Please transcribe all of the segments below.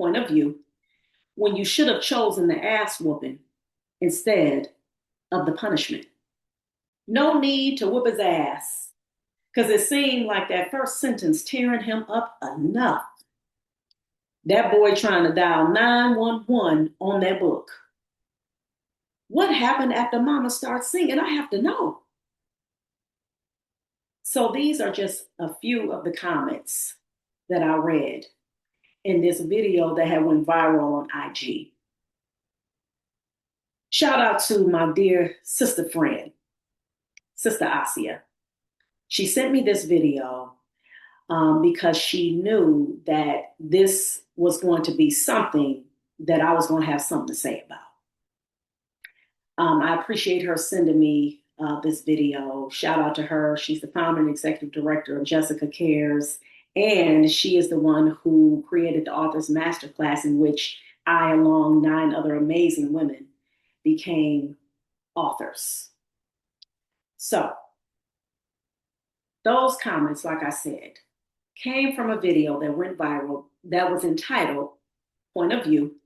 point of view, when you should have chosen the ass whooping instead of the punishment. No need to whoop his ass, because it seemed like that first sentence tearing him up enough. That boy trying to dial 911 on that book. What happened after mama starts singing? I have to know. So these are just a few of the comments that I read in this video that had went viral on IG. Shout out to my dear sister friend, Sister Asia. She sent me this video because she knew that this was going to be something that I was going to have something to say about. I appreciate her sending me this video. Shout out to her. She's the founder and executive director of Jessica Cares, and she is the one who created the Authors Masterclass, in which I, along 9 other amazing women, became authors. So those comments, like I said, came from a video that went viral that was entitled Point of View,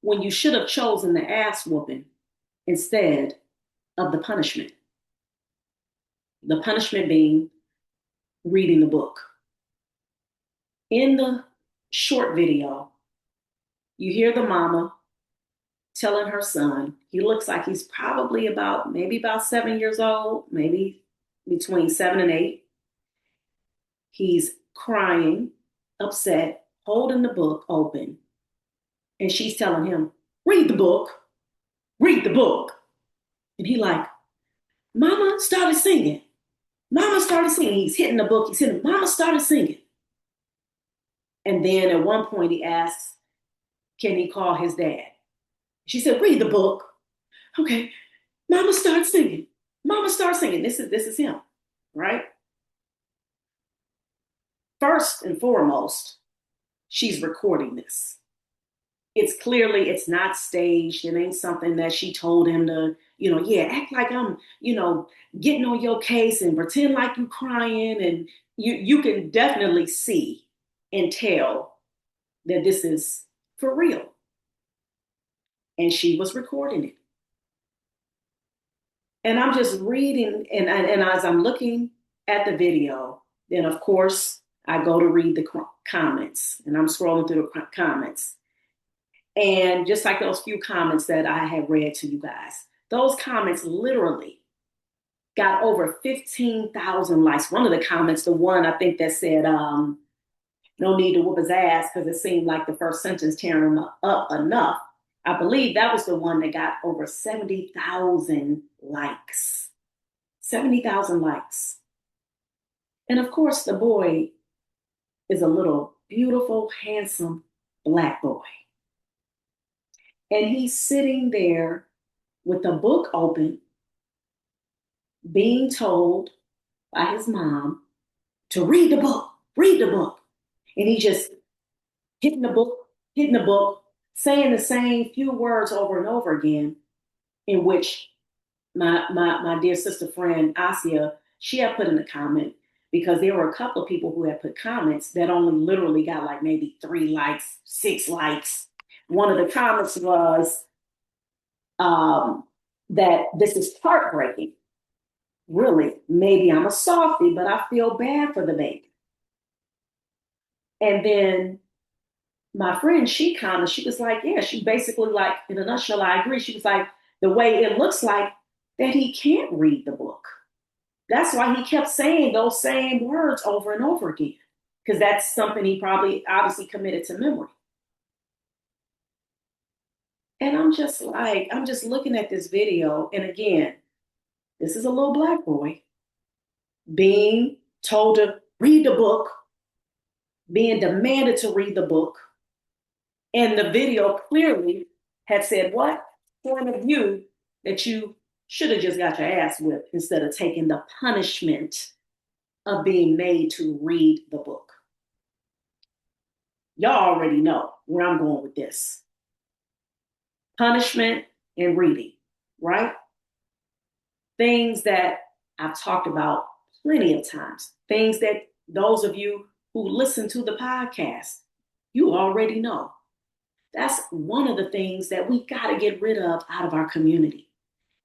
when you should have chosen the ass whooping instead of the punishment. The punishment being reading the book. In the short video, you hear the mama telling her son, he looks like he's probably maybe about 7 years old, maybe between 7 and 8. He's crying, upset, holding the book open. And she's telling him, read the book, read the book. And he like, mama started singing. Mama started singing. He's hitting the book. He's hitting, mama started singing. And then at one point he asks, can he call his dad? She said, read the book. Okay. Mama starts singing. Mama starts singing. This is him, right? First and foremost, she's recording this. It's not staged. It ain't something that she told him to, act like I'm, getting on your case and pretend like you crying. And you can definitely see and tell that this is for real. And she was recording it. And I'm just reading, and as I'm looking at the video, then of course I go to read the comments, and I'm scrolling through the comments. And just like those few comments that I have read to you guys, those comments literally got over 15,000 likes. One of the comments, the one I think that said, no need to whoop his ass because it seemed like the first sentence tearing him up enough. I believe that was the one that got over 70,000 likes. 70,000 likes. And of course, the boy is a little beautiful, handsome Black boy. And he's sitting there with the book open, being told by his mom to read the book, read the book. And he just hitting the book, saying the same few words over and over again, in which my dear sister friend, Asia, she had put in a comment, because there were a couple of people who had put comments that only literally got like maybe 3 likes, 6 likes. One of the comments was that this is heartbreaking. Really, maybe I'm a softie, but I feel bad for the baby. And then my friend, she commented, she was like, yeah, she basically, like, in a nutshell, I agree. She was like, the way it looks like that he can't read the book. That's why he kept saying those same words over and over again, because that's something he probably obviously committed to memory. And I'm just looking at this video. And again, this is a little Black boy being told to read the book, being demanded to read the book. And the video clearly had said, what? Point of view that you should have just got your ass whipped instead of taking the punishment of being made to read the book. Y'all already know where I'm going with this. Punishment and reading, right? Things that I've talked about plenty of times. Things that those of you who listen to the podcast, you already know. That's one of the things that we got to get rid of out of our community.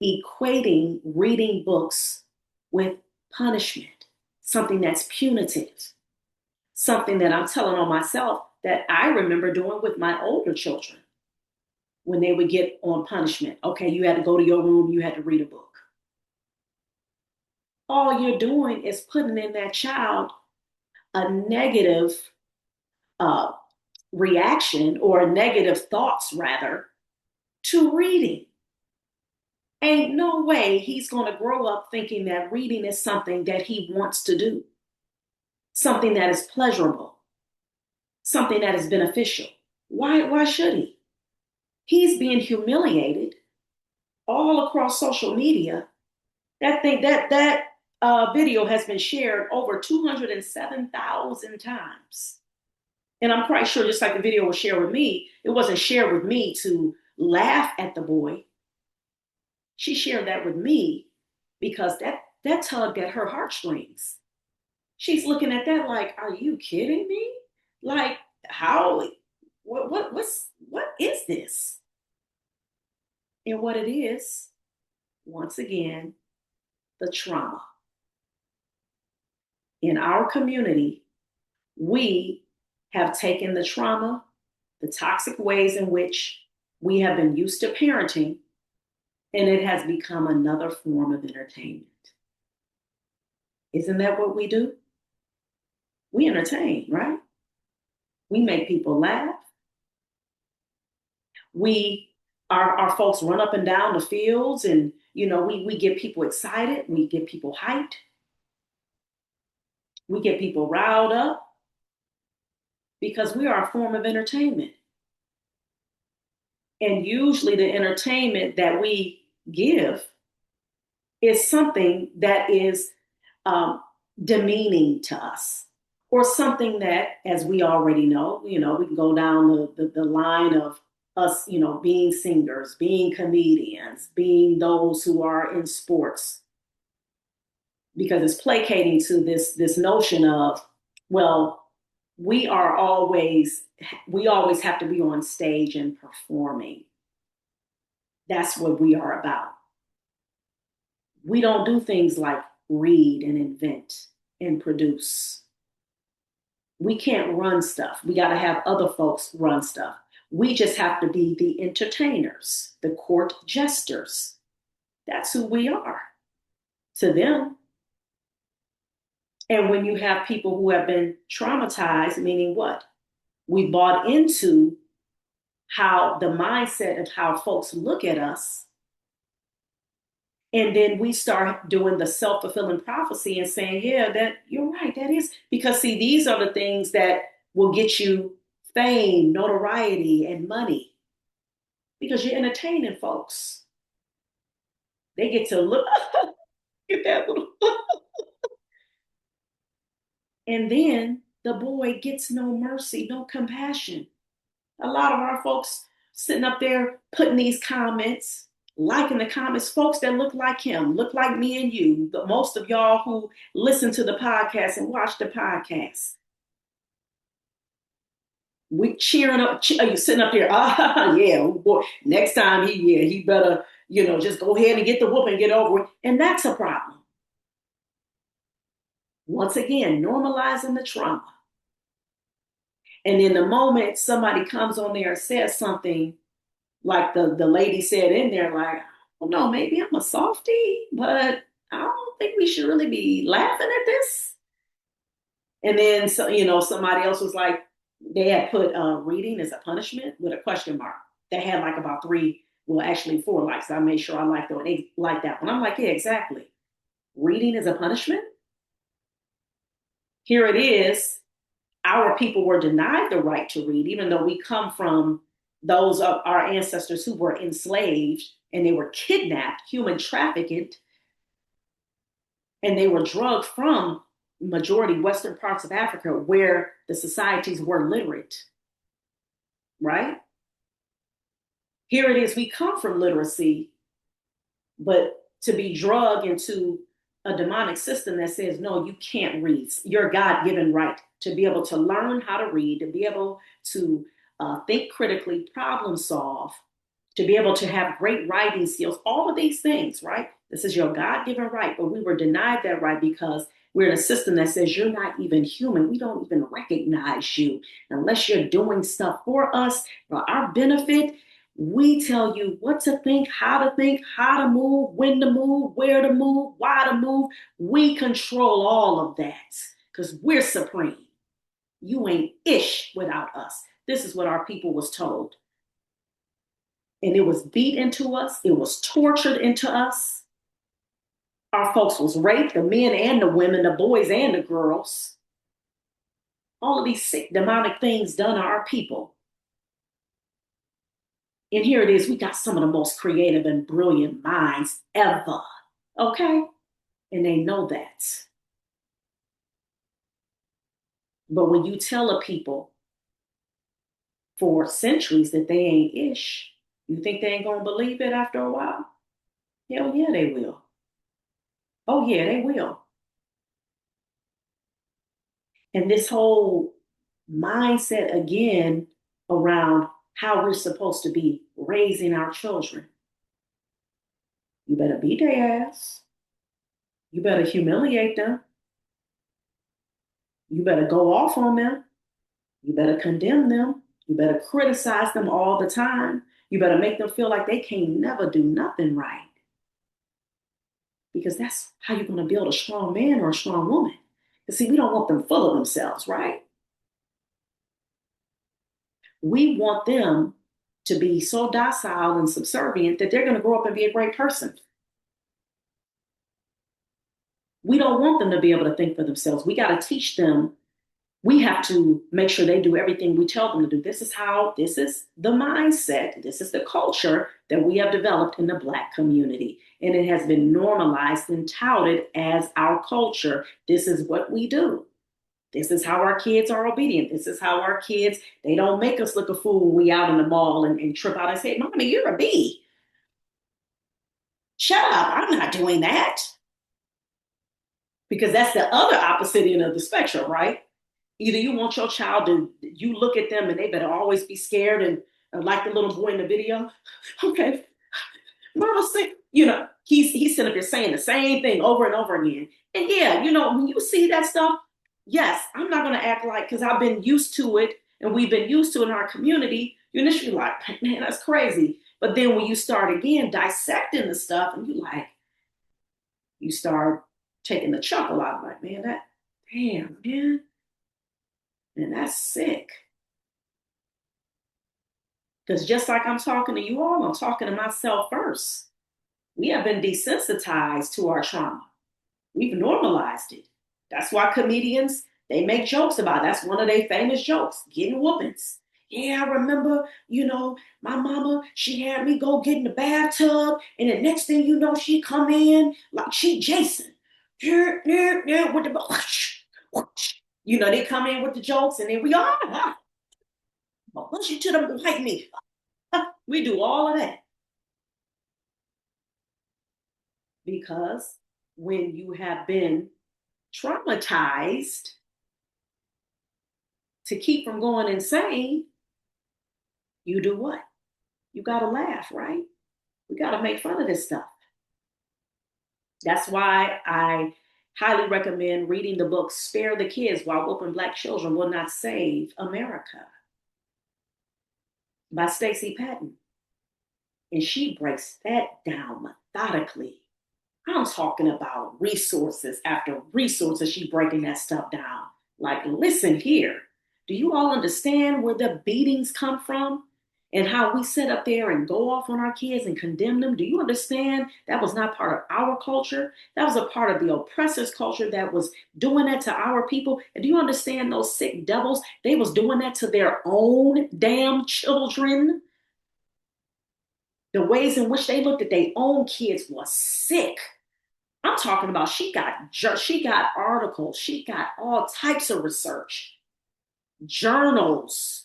Equating reading books with punishment, something that's punitive, something that I'm telling on myself that I remember doing with my older children when they would get on punishment. Okay, you had to go to your room, you had to read a book. All you're doing is putting in that child a negative uh, reaction or negative thoughts, rather, to reading. Ain't no way he's going to grow up thinking that reading is something that he wants to do, something that is pleasurable, something that is beneficial. Why should he? He's being humiliated all across social media. That video has been shared over 207,000 times. And I'm quite sure, just like the video was shared with me, it wasn't shared with me to laugh at the boy. She shared that with me because that tugged at her heartstrings. She's looking at that like, are you kidding me? Like, how? What is this? And what it is, once again, the trauma. In our community, we have taken the trauma, the toxic ways in which we have been used to parenting, and it has become another form of entertainment. Isn't that what we do? We entertain, right? We make people laugh. Our folks run up and down the fields, and we get people excited, we get people hyped, we get people riled up because we are a form of entertainment. And usually the entertainment that we give is something that is um, demeaning to us, or something that, as we already know, we can go down the line of us, being singers, being comedians, being those who are in sports, because it's placating to this notion of, well, we are always we always have to be on stage and performing. That's what we are about. We don't do things like read and invent and produce. We can't run stuff. We got to have other folks run stuff. We just have to be the entertainers, the court jesters. That's who we are to them. And when you have people who have been traumatized, meaning what? We bought into how the mindset of how folks look at us. And then we start doing the self-fulfilling prophecy and saying, yeah, that you're right, that is. Because see, these are the things that will get you fame, notoriety, and money. Because you're entertaining folks. They get to look at that little. And then the boy gets no mercy, no compassion. A lot of our folks sitting up there putting these comments, liking the comments, folks that look like him, look like me and you, most of y'all who listen to the podcast and watch the podcast. We cheering up, you sitting up here, yeah, oh boy, next time he better, just go ahead and get the whoop and get over it. And that's a problem. Once again, normalizing the trauma. And in the moment somebody comes on there and says something like the lady said in there, like, oh no, maybe I'm a softie, but I don't think we should really be laughing at this. And then somebody else was like, they had put reading as a punishment with a question mark. They had like about actually 4 likes. I made sure I liked that one. I'm like, yeah, exactly. Reading is a punishment. Here it is. Our people were denied the right to read, even though we come from those of our ancestors who were enslaved and they were kidnapped, human trafficked, and they were drugged from majority Western parts of Africa where the societies were literate, right? Here it is, we come from literacy, but to be drugged into a demonic system that says, no, you can't read. Your God-given right to be able to learn how to read, to be able to think critically, problem solve, to be able to have great writing skills, all of these things, right? This is your God given right, but we were denied that right because we're in a system that says you're not even human. We don't even recognize you unless you're doing stuff for us, for our benefit. We tell you what to think, how to move, when to move, where to move, why to move. We control all of that because we're supreme. You ain't ish without us. This is what our people was told. And it was beat into us. It was tortured into us. Our folks was raped, the men and the women, the boys and the girls. All of these sick, demonic things done to our people. And here it is, we got some of the most creative and brilliant minds ever. Okay? And they know that. But when you tell a people for centuries that they ain't ish, you think they ain't gonna believe it after a while? Hell yeah, they will. Oh yeah, they will. And this whole mindset again around how we're supposed to be raising our children. You better beat their ass. You better humiliate them. You better go off on them. You better condemn them. You better criticize them all the time. You better make them feel like they can't never do nothing right. Because that's how you're going to build a strong man or a strong woman. Because see, we don't want them full of themselves, right? We want them to be so docile and subservient that they're going to grow up and be a great person. We don't want them to be able to think for themselves. We got to teach them. We have to make sure they do everything we tell them to do. This is the mindset, this is the culture that we have developed in the Black community. And it has been normalized and touted as our culture. This is what we do. This is how our kids are obedient. This is how our kids, they don't make us look a fool when we out in the mall and trip out and say, Mommy, you're a bee. Shut up. I'm not doing that. Because that's the other opposite end of the spectrum, right? Either you want your child to, you look at them and they better always be scared and like the little boy in the video. Okay, mama say, he's sitting up here saying the same thing over and over again. And yeah, when you see that stuff, yes, I'm not gonna act like because I've been used to it and we've been used to it in our community. You initially like, man, that's crazy. But then when you start again dissecting the stuff and you start taking the chuckle out, like, man, that damn, man. And that's sick. Because just like I'm talking to you all, I'm talking to myself first. We have been desensitized to our trauma. We've normalized it. That's why comedians, they make jokes about it. That's one of their famous jokes, getting whoopings. Yeah, I remember, my mama, she had me go get in the bathtub, and the next thing you know, she come in like she Jason. With the they come in with the jokes, and then we all, push you to the white meat. We do all of that because when you have been traumatized to keep from going insane, you do what? You got to laugh, right? We got to make fun of this stuff. That's why I highly recommend reading the book Spare the Kids While Whooping Black Children Will Not Save America by Stacey Patton. And she breaks that down methodically. I'm talking about resources after resources. She's breaking that stuff down. Like, listen here. Do you all understand where the beatings come from? And how we sit up there and go off on our kids and condemn them? Do you understand that was not part of our culture? That was a part of the oppressor's culture that was doing that to our people. And do you understand those sick devils? They was doing that to their own damn children. The ways in which they looked at their own kids was sick. I'm talking about she got articles, she got all types of research, journals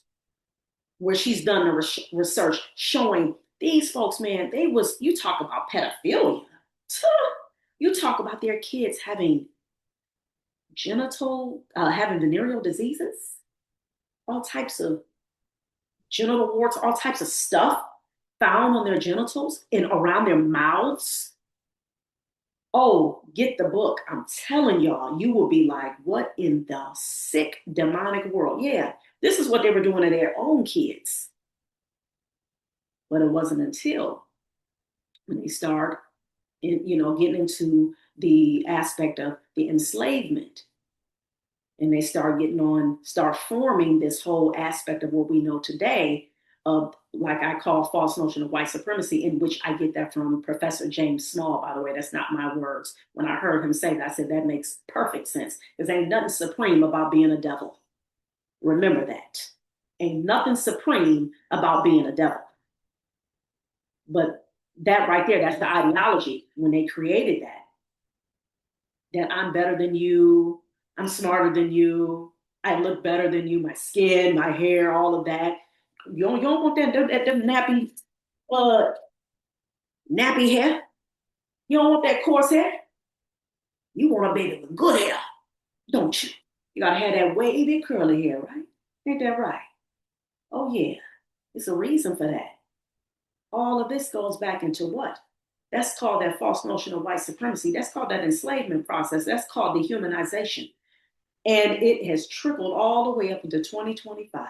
where she's done the research showing these folks, man, you talk about pedophilia. You talk about their kids having having venereal diseases, all types of genital warts, all types of stuff found on their genitals and around their mouths. Oh, get the book. I'm telling y'all, you will be like, what in the sick demonic world? Yeah, this is what they were doing to their own kids. But it wasn't until when they start, getting into the aspect of the enslavement, and they start forming this whole aspect of what we know today of, like I call, false notion of white supremacy, in which I get that from Professor James Small, by the way. That's not my words. When I heard him say that, I said that makes perfect sense, because ain't nothing supreme about being a devil. Remember that. Ain't nothing supreme about being a devil. But that right there, that's the ideology when they created that I'm better than you, I'm smarter than you, I look better than you, my skin, my hair, all of that. You don't want that nappy, uh, nappy hair. You don't want that coarse hair. You want a baby with good hair, don't you? You gotta have that wavy, curly hair, right? Ain't that right? Oh yeah, it's a reason for that. All of this goes back into what? That's called that false notion of white supremacy. That's called that enslavement process. That's called dehumanization. And it has trickled all the way up into 2025.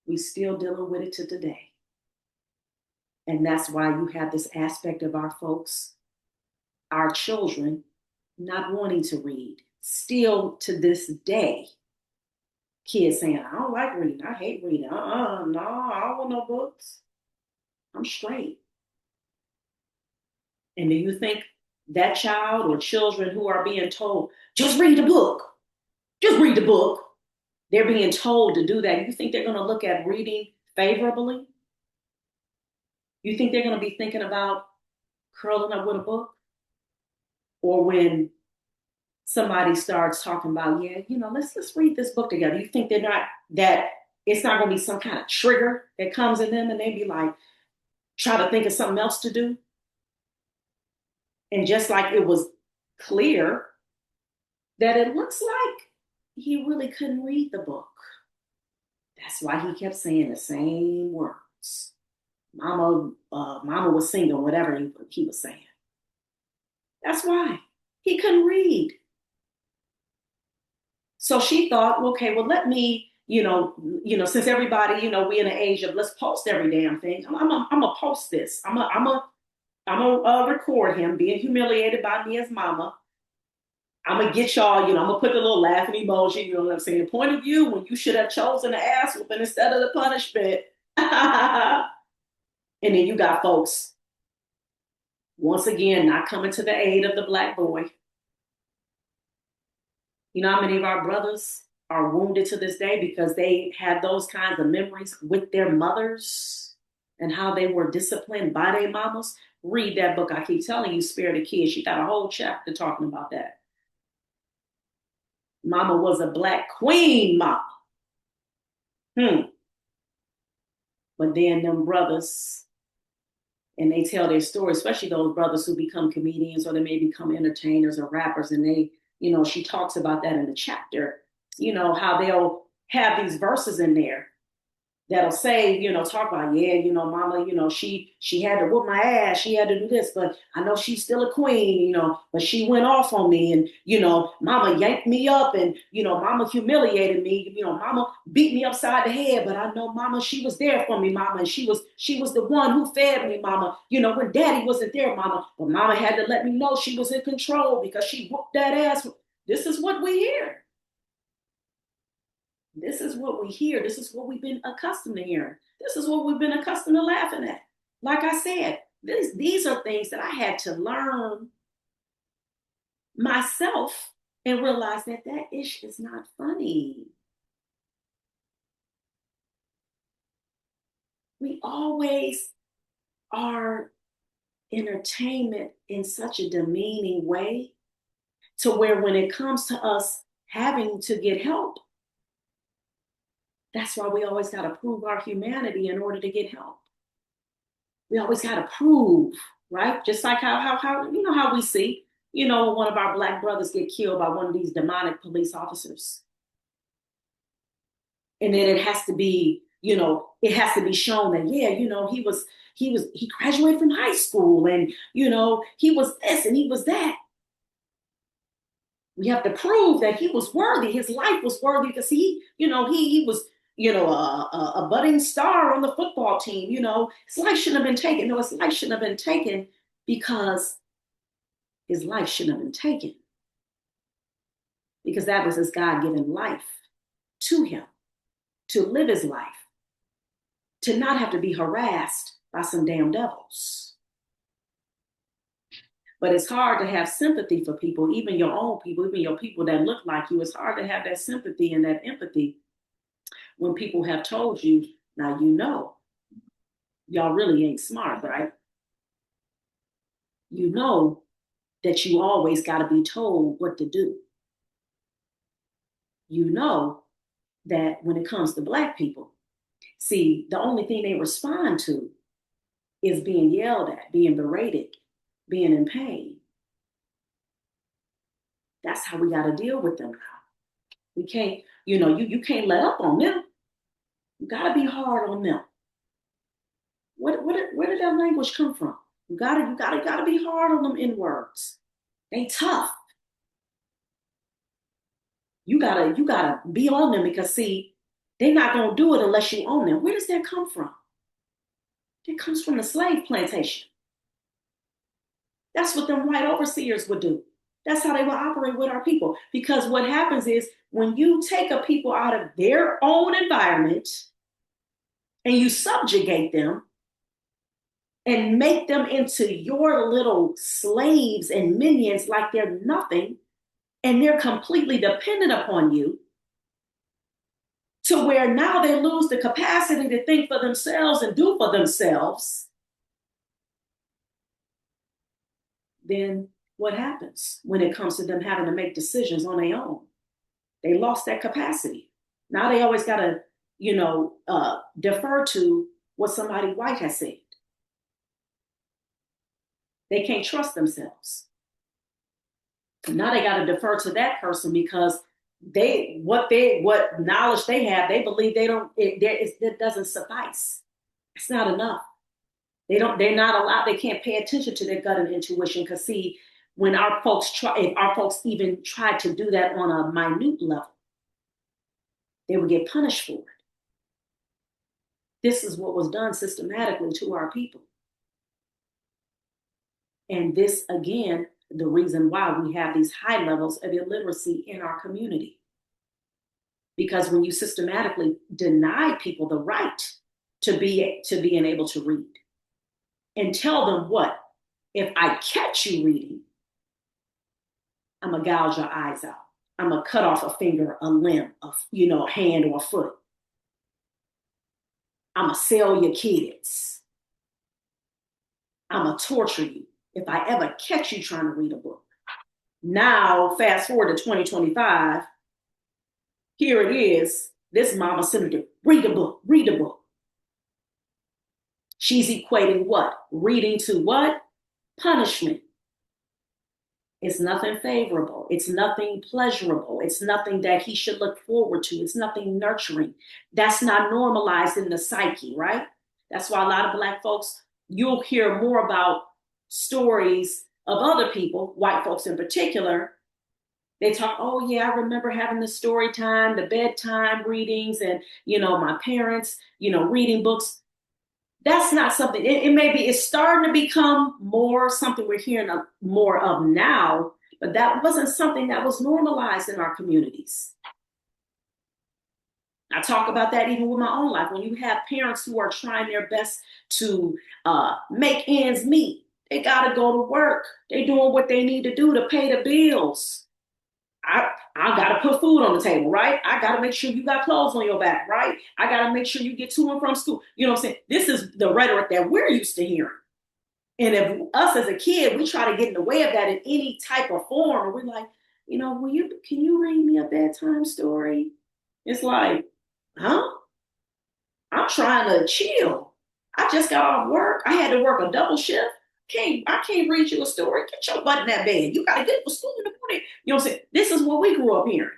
We still dealing with it to today. And that's why you have this aspect of our folks, our children, not wanting to read. Still to this day, kids saying, I don't like reading. I hate reading. No, I don't want no books. I'm straight. And do you think that child or children who are being told, just read the book, just read the book, they're being told to do that, you think they're going to look at reading favorably? You think they're going to be thinking about curling up with a book? Or when somebody starts talking about, yeah, let's read this book together, you think they're not, that it's not going to be some kind of trigger that comes in them and they be like, try to think of something else to do? And just like it was clear that it looks like he really couldn't read the book. That's why he kept saying the same words. Mama was single, whatever he was saying. That's why he couldn't read. So she thought, okay, well, let me, since everybody, we in the age of let's post every damn thing. I'm gonna post this. I'm gonna record him being humiliated by me as mama. I'm gonna get y'all, I'm gonna put the little laughing emoji, you know what I'm saying? Point of view when you should have chosen the ass whooping instead of the punishment. And then you got folks, once again, not coming to the aid of the black boy. You know how many of our brothers are wounded to this day because they had those kinds of memories with their mothers and how they were disciplined by their mamas? Read that book. I keep telling you, Spare the Kids. She got a whole chapter talking about that. Mama was a black queen mama. But then them brothers, and they tell their story, especially those brothers who become comedians or they may become entertainers or rappers, and they, she talks about that in the chapter, how they'll have these verses in there that'll say, talk about, yeah, mama, she had to whoop my ass, she had to do this, but I know she's still a queen, but she went off on me, and mama yanked me up, and mama humiliated me, mama beat me upside the head, but I know mama, she was there for me, mama, and she was the one who fed me, mama, when daddy wasn't there, mama, but mama had to let me know she was in control because she whooped that ass. This is what we hear. This is what we hear. This is what we've been accustomed to hearing. This is what we've been accustomed to laughing at. Like I said, these are things that I had to learn myself and realize that ish is not funny. We always are entertainment in such a demeaning way to where when it comes to us having to get help, that's why we always got to prove our humanity in order to get help. We always got to prove, right? Just like how how we see, when one of our black brothers get killed by one of these demonic police officers. And then it has to be it has to be shown that, yeah, he graduated from high school and, he was this and he was that. We have to prove that he was worthy. His life was worthy because he was, a budding star on the football team. His life shouldn't have been taken. No, his life shouldn't have been taken because his life shouldn't have been taken because that was his God-given life to him to live his life, to not have to be harassed by some damn devils. But it's hard to have sympathy for people, even your own people, even your people that look like you. It's hard to have that sympathy and that empathy when people have told you, now y'all really ain't smart, right? You know that you always got to be told what to do. You know that when it comes to Black people, see, the only thing they respond to is being yelled at, being berated, being in pain. That's how we got to deal with them now. We can't, you can't let up on them. You got to be hard on them. Where did that language come from? You gotta be hard on them in words. They tough. You gotta be on them because see, they're not gonna do it unless you own them. Where does that come from? It comes from the slave plantation. That's what them white overseers would do. That's how they would operate with our people. Because what happens is when you take a people out of their own environment and you subjugate them and make them into your little slaves and minions like they're nothing, and they're completely dependent upon you, to where now they lose the capacity to think for themselves and do for themselves, then what happens when it comes to them having to make decisions on their own? They lost that capacity. Now they always got to, defer to what somebody white has said. They can't trust themselves. Now they got to defer to that person because what knowledge they have, they believe it doesn't suffice. It's not enough. They're not allowed, they can't pay attention to their gut and intuition because see, when if our folks even tried to do that on a minute level, they would get punished for it. This is what was done systematically to our people. And this, again, the reason why we have these high levels of illiteracy in our community. Because when you systematically deny people the right to being able to read and tell them what, if I catch you reading, I'm gonna gouge your eyes out. I'm gonna cut off a finger, a limb, a hand or a foot. I'm gonna sell your kids. I'm gonna torture you if I ever catch you trying to read a book. Now, fast forward to 2025, here it is. This mama senator, read a book, read a book. She's equating what? Reading to what? Punishment. It's nothing favorable. It's nothing pleasurable. It's nothing that he should look forward to. It's nothing nurturing. That's not normalized in the psyche, right? That's why a lot of Black folks, you'll hear more about stories of other people, white folks in particular. They talk, oh yeah, I remember having the story time, the bedtime readings, and my parents, reading books. That's not something, it's starting to become more something we're hearing more of now, but that wasn't something that was normalized in our communities. I talk about that even with my own life. When you have parents who are trying their best to make ends meet, they got to go to work. They're doing what they need to do to pay the bills. I got to put food on the table, right? I got to make sure you got clothes on your back, right? I got to make sure you get to and from school. You know what I'm saying? This is the rhetoric that we're used to hearing. And if us as a kid, we try to get in the way of that in any type of form, and we're like, can you read me a bedtime story? It's like, huh? I'm trying to chill. I just got off work. I had to work a double shift. I can't read you a story. Get your butt in that bed. You got to get for school in the morning. You know what I'm saying? This is what we grew up hearing.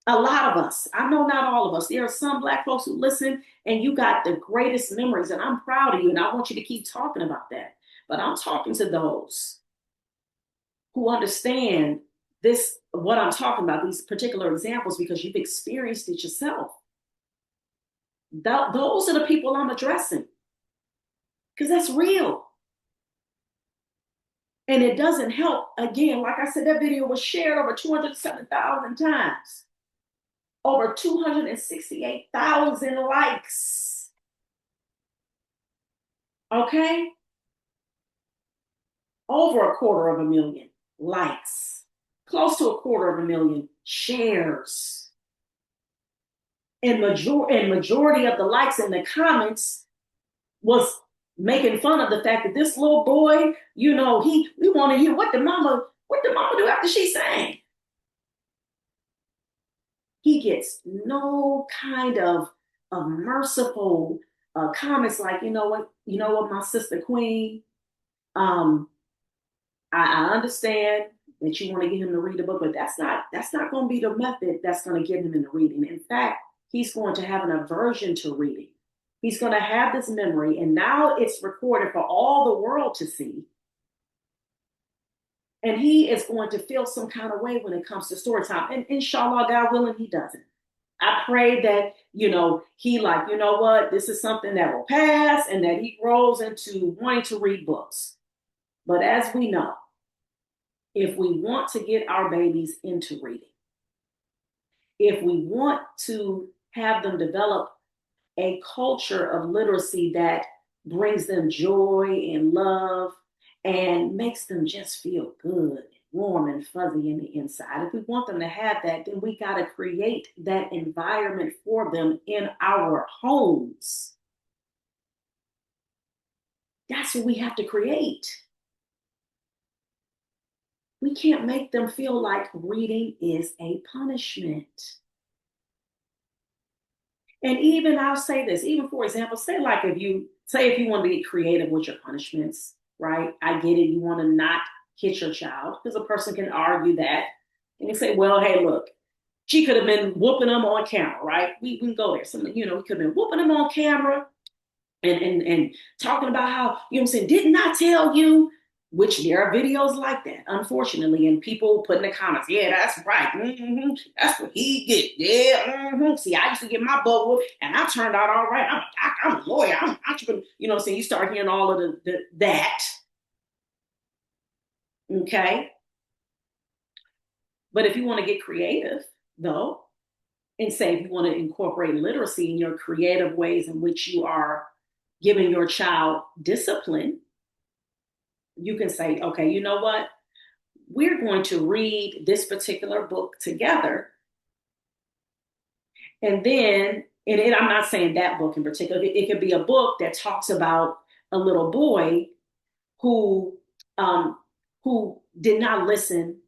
A lot of us, I know not all of us, there are some Black folks who listen and you got the greatest memories, and I'm proud of you, and I want you to keep talking about that. But I'm talking to those who understand this, what I'm talking about, these particular examples, because you've experienced it yourself. Those are the people I'm addressing because that's real. And it doesn't help. Again, like I said, that video was shared over 207,000 times, over 268,000 likes. Okay? Over a quarter of a million likes, close to a quarter of a million shares. And majority of the likes in the comments was making fun of the fact that this little boy, we want to hear what the mama do after she sang. He gets no kind of merciful comments like, you know what, my sister Queen, um, I understand that you want to get him to read the book, but that's not going to be the method that's going to get him into reading. In fact, he's going to have an aversion to reading. He's going to have this memory, and now it's recorded for all the world to see. And he is going to feel some kind of way when it comes to story time. And inshallah, God willing, he doesn't. I pray that, he like, you know what, this is something that will pass and that he grows into wanting to read books. But as we know, if we want to get our babies into reading, if we want to have them develop a culture of literacy that brings them joy and love and makes them just feel good, warm and fuzzy in the inside. If we want them to have that, then we got to create that environment for them in our homes. That's what we have to create. We can't make them feel like reading is a punishment. And even I'll say this, even for example, if you want to be creative with your punishments, right? I get it. You want to not hit your child because a person can argue that. And they say, well, hey, look, she could have been whooping them on camera, right? We can go there. We could have been whooping them on camera and talking about how, didn't I tell you? Which there are videos like that, unfortunately, and people put in the comments, yeah, that's right. Mm-hmm. That's what he get. Yeah. Mm-hmm. See, I used to get my butt whooped, and I turned out all right. I'm a lawyer. I'm an entrepreneur. You start hearing all of that. Okay. But if you want to get creative, though, and say if you want to incorporate literacy in your creative ways in which you are giving your child discipline, you can say, okay, you know what? We're going to read this particular book together. And then, I'm not saying that book in particular, it could be a book that talks about a little boy who who did not listen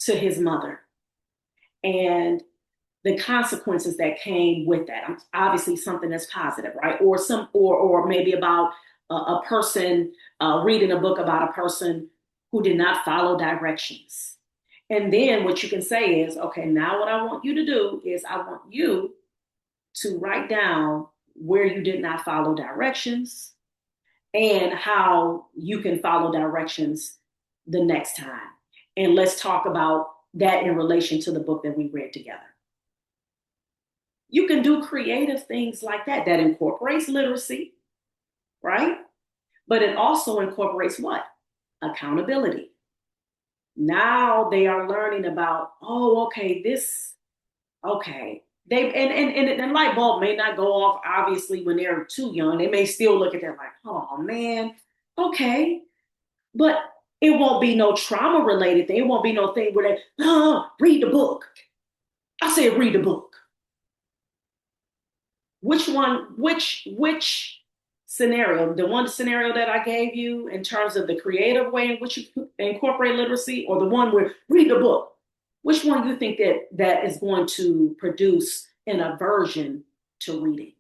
to his mother and the consequences that came with that. Obviously, something that's positive, right? Or maybe about a person reading a book about a person who did not follow directions. And then what you can say is, okay, now what I want you to do is I want you to write down where you did not follow directions and how you can follow directions the next time. And let's talk about that in relation to the book that we read together. You can do creative things like that incorporates literacy, right? But it also incorporates what? Accountability. Now they are learning about, oh, okay, okay. And light bulb may not go off obviously when they're too young. They may still look at that like, oh man, okay. But it won't be no trauma related thing. It won't be no thing where they, read the book. I said read the book. Which scenario? The one scenario that I gave you in terms of the creative way in which you incorporate literacy, or the one where read the book? Which one do you think that is going to produce an aversion to reading?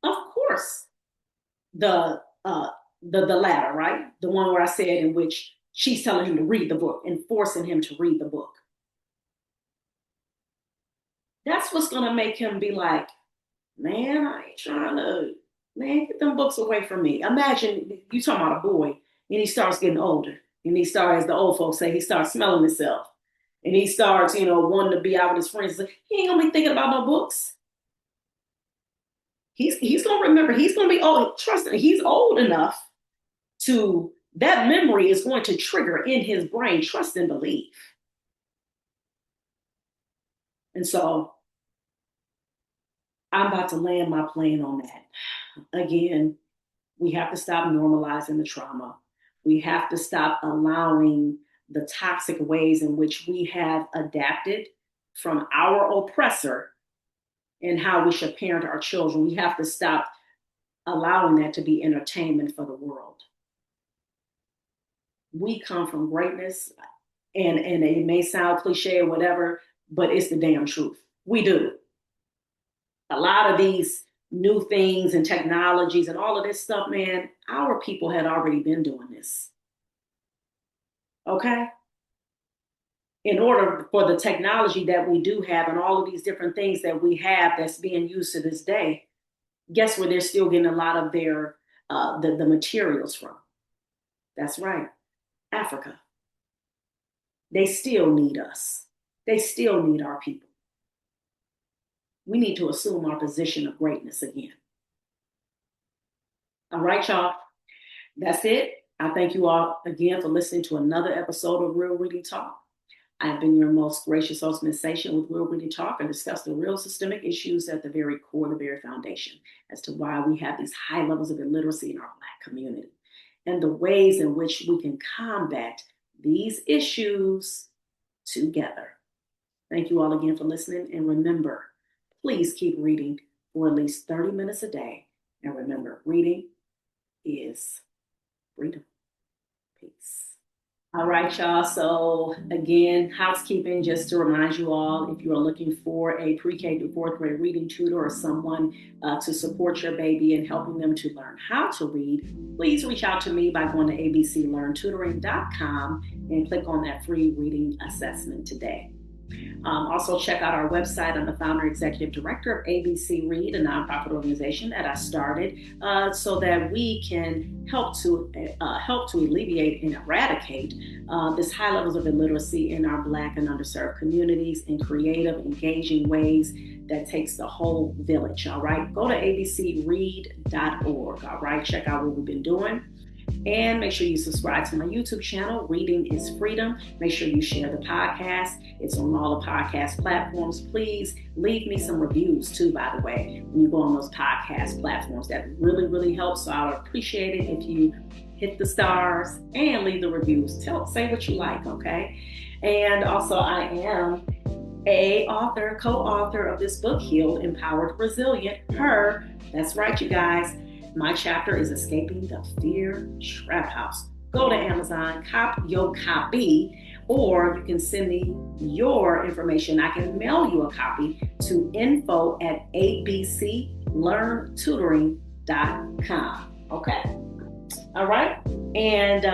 Of course, the the latter, right? The one where I said in which she's telling him to read the book and forcing him to read the book. That's what's going to make him be like, man, I ain't trying to, man, get them books away from me. Imagine you talking about a boy and he starts getting older and he starts, as the old folks say, he starts smelling himself and he starts, wanting to be out with his friends. Like, he ain't going to be thinking about no books. He's going to remember, he's going to be old. Trust me, he's old enough to, that memory is going to trigger in his brain, trust and believe. And so I'm about to land my plane on that. Again, we have to stop normalizing the trauma. We have to stop allowing the toxic ways in which we have adapted from our oppressor and how we should parent our children. We have to stop allowing that to be entertainment for the world. We come from greatness, and it may sound cliche or whatever, but it's the damn truth. We do. A lot of these new things and technologies and all of this stuff, man, our people had already been doing this. Okay? In order for the technology that we do have and all of these different things that we have that's being used to this day, guess where they're still getting a lot of their the materials from? That's right, Africa. They still need us. They still need our people. We need to assume our position of greatness again. All right, y'all. That's it. I thank you all again for listening to another episode of Real Reading Talk. I've been your most gracious host, Ms. Sation, with Real Reading Talk, and discuss the real systemic issues at the very core, the very foundation, as to why we have these high levels of illiteracy in our Black community, and the ways in which we can combat these issues together. Thank you all again for listening, and remember, please keep reading for at least 30 minutes a day. And remember, reading is freedom. Peace. All right, y'all. So again, housekeeping, just to remind you all, if you are looking for a pre-K through fourth grade reading tutor or someone to support your baby in helping them to learn how to read, please reach out to me by going to abclearntutoring.com and click on that free reading assessment today. Also, check out our website. I'm the founder executive director of ABC Read, a nonprofit organization that I started so that we can help to alleviate and eradicate this high levels of illiteracy in our Black and underserved communities in creative, engaging ways that takes the whole village. All right, go to abcread.org. All right, check out what we've been doing. And make sure you subscribe to my YouTube channel, Reading is Freedom. Make sure you share the podcast. It's on all the podcast platforms. Please leave me some reviews too, by the way, when you go on those podcast platforms. That really, really helps. So I would appreciate it if you hit the stars and leave the reviews. Say what you like, okay? And also, I am co-author of this book, Healed, Empowered, Resilient, Her. That's right, you guys. My chapter is Escaping the Fear Trap House. Go to Amazon, cop your copy, or you can send me your information. I can mail you a copy to info@abclearntutoring.com. Okay. All right. And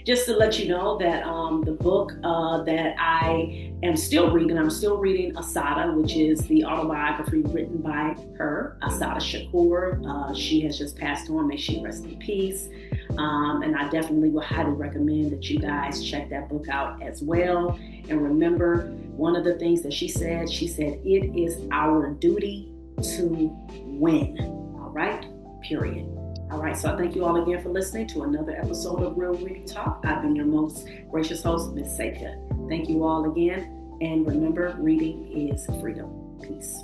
just to let you know that the book that I am still reading, I'm still reading Assata, which is the autobiography written by her, Assata Shakur. She has just passed on. May she rest in peace. And I definitely would highly recommend that you guys check that book out as well. And remember, one of the things that she said, it is our duty to win. All right? Period. All right, so I thank you all again for listening to another episode of Real Reading Talk. I've been your most gracious host, Ms. Sakia. Thank you all again. And remember, reading is freedom. Peace.